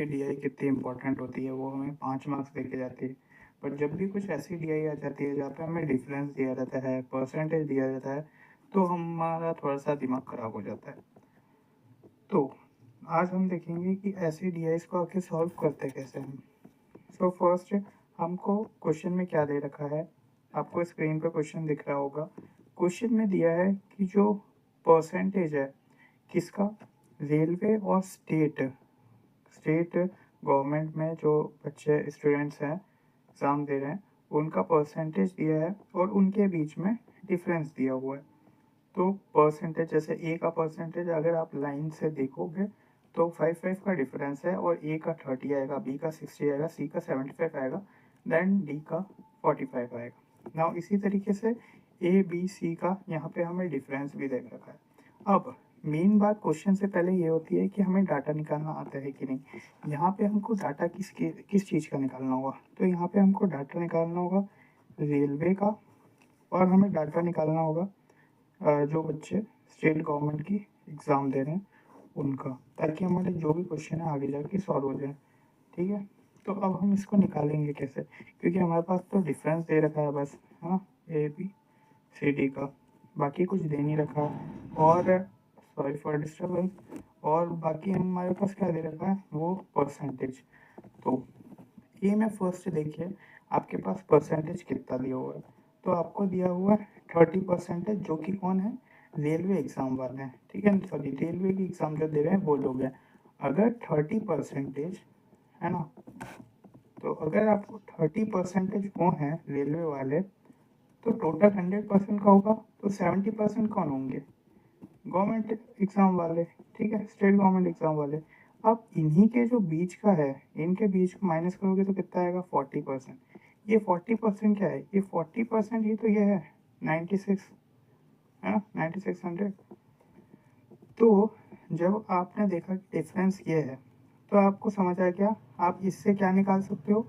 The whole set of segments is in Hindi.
कि डीआई कितनी इंपॉर्टेंट होती है, वो हमें 5 मार्क्स दे के जाती है। पर जब भी कुछ ऐसी डीआई आ जाती है जहाँ पे हमें डिफरेंस दिया जाता है, परसेंटेज दिया जाता है, तो हमारा थोड़ा सा दिमाग खराब हो जाता है। तो आज हम देखेंगे कि ऐसी डीआईस को आखिर सॉल्व करते कैसे हैं। सो फर्स्ट हमको क्वेश्चन में क्या दे रखा है, आपको स्क्रीन पे क्वेश्चन दिख रहा होगा। क्वेश्चन में दिया है कि जो परसेंटेज है किसका, रेलवे और स्टेट गवर्नमेंट में जो बच्चे स्टूडेंट्स हैं एग्ज़ाम दे रहे हैं उनका परसेंटेज दिया है और उनके बीच में डिफरेंस दिया हुआ है। तो परसेंटेज जैसे ए का परसेंटेज अगर आप लाइन से देखोगे तो 5 का डिफरेंस है और ए का 30 आएगा, बी का 60 आएगा, सी का 75 आएगा, देन डी का 45 आएगा। नाउ इसी तरीके से ए बी सी का यहाँ पे हमें डिफरेंस भी देख रखा है। अब मेन बात क्वेश्चन से पहले ये होती है कि हमें डाटा निकालना आता है कि नहीं। यहाँ पे हमको डाटा किस चीज़ का निकालना होगा, तो यहाँ पे हमको डाटा निकालना होगा रेलवे का, और हमें डाटा निकालना होगा जो बच्चे स्टेट गवर्नमेंट की एग्ज़ाम दे रहे हैं उनका, ताकि हमारे जो भी क्वेश्चन है आगे जाके सॉल्व हो जाए। ठीक है, तो अब हम इसको निकालेंगे कैसे, क्योंकि हमारे पास तो डिफरेंस दे रखा है बस, है ना, ए बी सी डी का, बाकी कुछ दे नहीं रखा। और सॉरी फॉर डिस्टर्बेंस, और बाकी हमारे पास क्या दे रखा है, वो परसेंटेज। तो ये में फर्स्ट देखिए आपके पास परसेंटेज कितना दिया हुआ है, तो आपको दिया हुआ है 30%, जो कि कौन है, रेलवे एग्ज़ाम वाले हैं। ठीक है, सॉरी रेलवे की एग्ज़ाम जो दे रहे हैं वो लोग हैं। अगर 30% है ना, तो अगर आपको 30% वो हैं रेलवे वाले, तो टोटल 100% का होगा, तो 70% कौन होंगे, गवर्नमेंट एग्ज़ाम वाले। ठीक है, स्टेट गवर्नमेंट एग्ज़ाम वाले। अब इन्हीं के जो बीच का है, इनके बीच को माइनस करोगे तो कितना आएगा, 40%। ये 40% क्या है, ये 40% ही तो ये है 96, है ना, 9600। तो जब आपने देखा कि डिफरेंस ये है, तो आपको समझ आ गया आप इससे क्या निकाल सकते हो,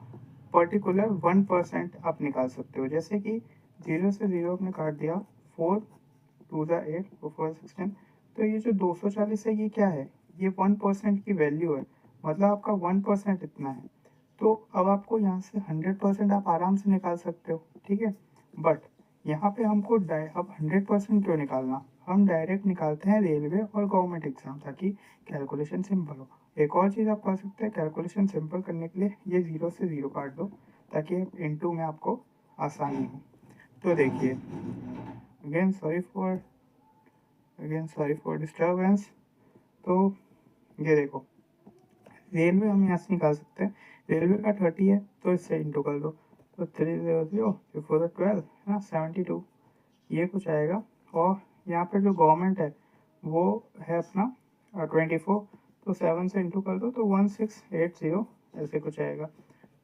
पर्टिकुलर 1% आप निकाल सकते हो। जैसे कि 0 से 0 आपने काट दिया, 4 2 ज़ा 8 4 16, तो ये जो 240 है ये क्या है, ये 1% की वैल्यू है, मतलब आपका 1% इतना है। तो अब आपको यहाँ से 100% आप आराम से निकाल सकते हो। ठीक है, बट यहाँ पे हमको अब 100% क्यों निकालना, हम डायरेक्ट निकालते हैं रेलवे और गवर्नमेंट एग्जाम, ताकि कैलकुलेशन सिंपल हो। एक और चीज़ आप कर सकते हैं कैलकुलेशन सिंपल करने के लिए, ये 0 से 0 काट दो, ताकि इनटू में आपको आसानी हो। तो देखिए, अगेन सॉरी फॉर डिस्टर्बेंस। तो ये देखो, रेलवे हम यहाँ से निकाल सकते हैं, रेलवे का 30 है तो इससे इंटू कर दो, तो 300 4 12 है ना, 72 ये कुछ आएगा। और यहाँ पे जो गवर्नमेंट है वो है अपना 24, तो 7 से इंटू कर दो तो 1680 ऐसे कुछ आएगा।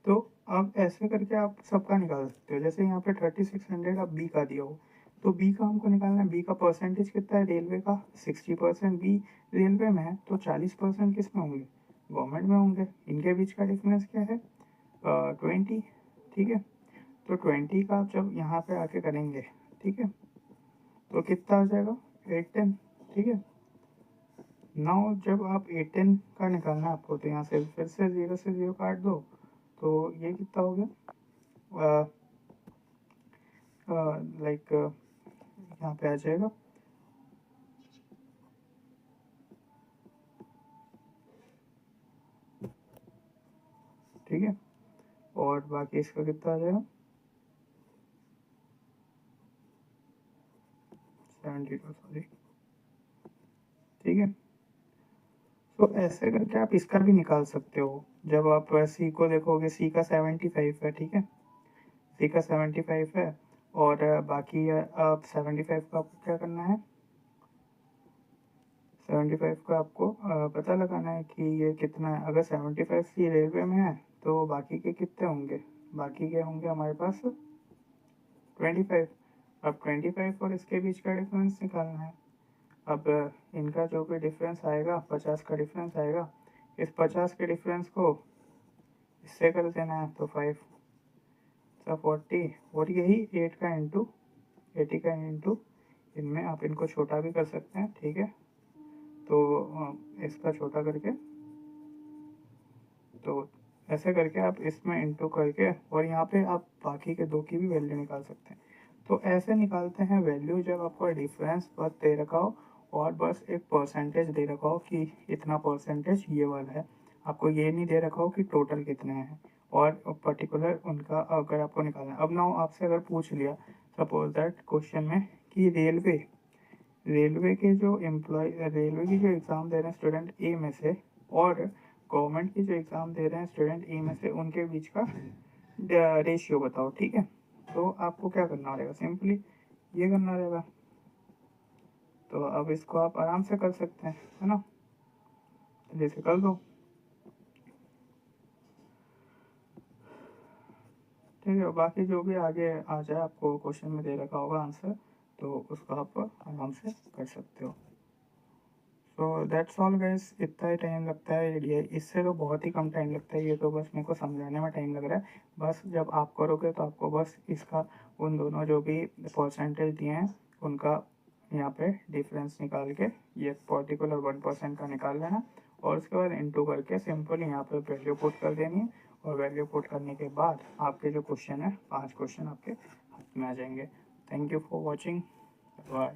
तो अब ऐसे करके आप सबका निकाल सकते हो। जैसे यहाँ पे 3600 अब बी का दिया हो, तो बी का हमको निकालना है, बी का परसेंटेज कितना है, रेलवे का 60%, बी रेलवे में है तो 40% किस में होंगे, गवर्नमेंट में होंगे। इनके बीच का डिफरेंस क्या है, 20। ठीक है, तो 20 का जब यहाँ पे आके करेंगे, ठीक है, तो कितना हो जाएगा, 810। ठीक है, नाउ जब आप 810 का निकालना है आपको, तो यहाँ से फिर से 0 से 0 काट दो, तो ये कितना हो गया, लाइक यहाँ पे आ जाएगा, ठीक है, और बाकी इसका कितना आ जाएगा, 72, सॉरी। ठीक है, तो ऐसे करके आप इसका भी निकाल सकते हो। जब आप सी को देखोगे, सी का 75 है, ठीक है, सी का 75 है, और बाकी आप 75 का आपको क्या करना है, 75 का आपको पता लगाना है कि ये कितना है। अगर 75 सी रेलवे में है तो बाकी के कितने होंगे, बाकी के होंगे हमारे पास 25। अब 25 और इसके बीच का डिफरेंस निकालना है। अब इनका जो भी डिफरेंस आएगा, 50 का डिफरेंस आएगा, इस 50 के डिफरेंस को इससे कर देना है, तो 5 40, और यही 8 का इंटू 80 का इंटू, इनमें आप इनको छोटा भी कर सकते हैं। ठीक है, तो इसका छोटा करके तो ऐसे करके आप इसमें इंटू करके और यहाँ पे आप बाकी के दो की भी वैल्यू निकाल सकते हैं। तो ऐसे निकालते हैं वैल्यू जब आपको डिफरेंस बस दे रखा हो और बस एक परसेंटेज दे रखा हो कि इतना परसेंटेज ये वाला है, आपको ये नहीं दे रखा हो कि टोटल कितने हैं और पर्टिकुलर उनका अगर आपको निकालना है। अब ना आपसे अगर पूछ लिया सपोज दैट क्वेश्चन में कि रेलवे के जो एम्प्लॉय रेलवे की जो एग्ज़ाम दे रहे हैं स्टूडेंट ए में से और गवर्नमेंट की जो एग्ज़ाम दे रहे हैं स्टूडेंट ए में से, उनके बीच का रेशियो बताओ, ठीक है। तो आपको क्या करना रहेगा, सिंपली ये करना रहेगा। तो अब इसको आप आराम से कर सकते हैं, है ना, जैसे कर दो, ठीक है। बाकी जो भी आगे आ जाए आपको क्वेश्चन में दे रखा होगा आंसर, तो उसको आप आराम से कर सकते हो। सो दैट्स ऑल गाइस, इतना ही टाइम लगता है ये, इससे तो बहुत ही कम टाइम लगता है, ये तो बस मेरे को समझाने में टाइम लग रहा है। बस जब आप करोगे तो आपको बस इसका उन दोनों जो भी परसेंटेज दिए हैं उनका यहाँ पे डिफरेंस निकाल के ये पर्टिकुलर 1% का निकाल लेना और उसके बाद इनटू करके सिंपल यहाँ पे वैल्यू पुट कर देनी है। और वैल्यू पुट करने के बाद आपके जो क्वेश्चन है 5 क्वेश्चन आपके हाथ में आ जाएंगे। Thank you for watching, bye.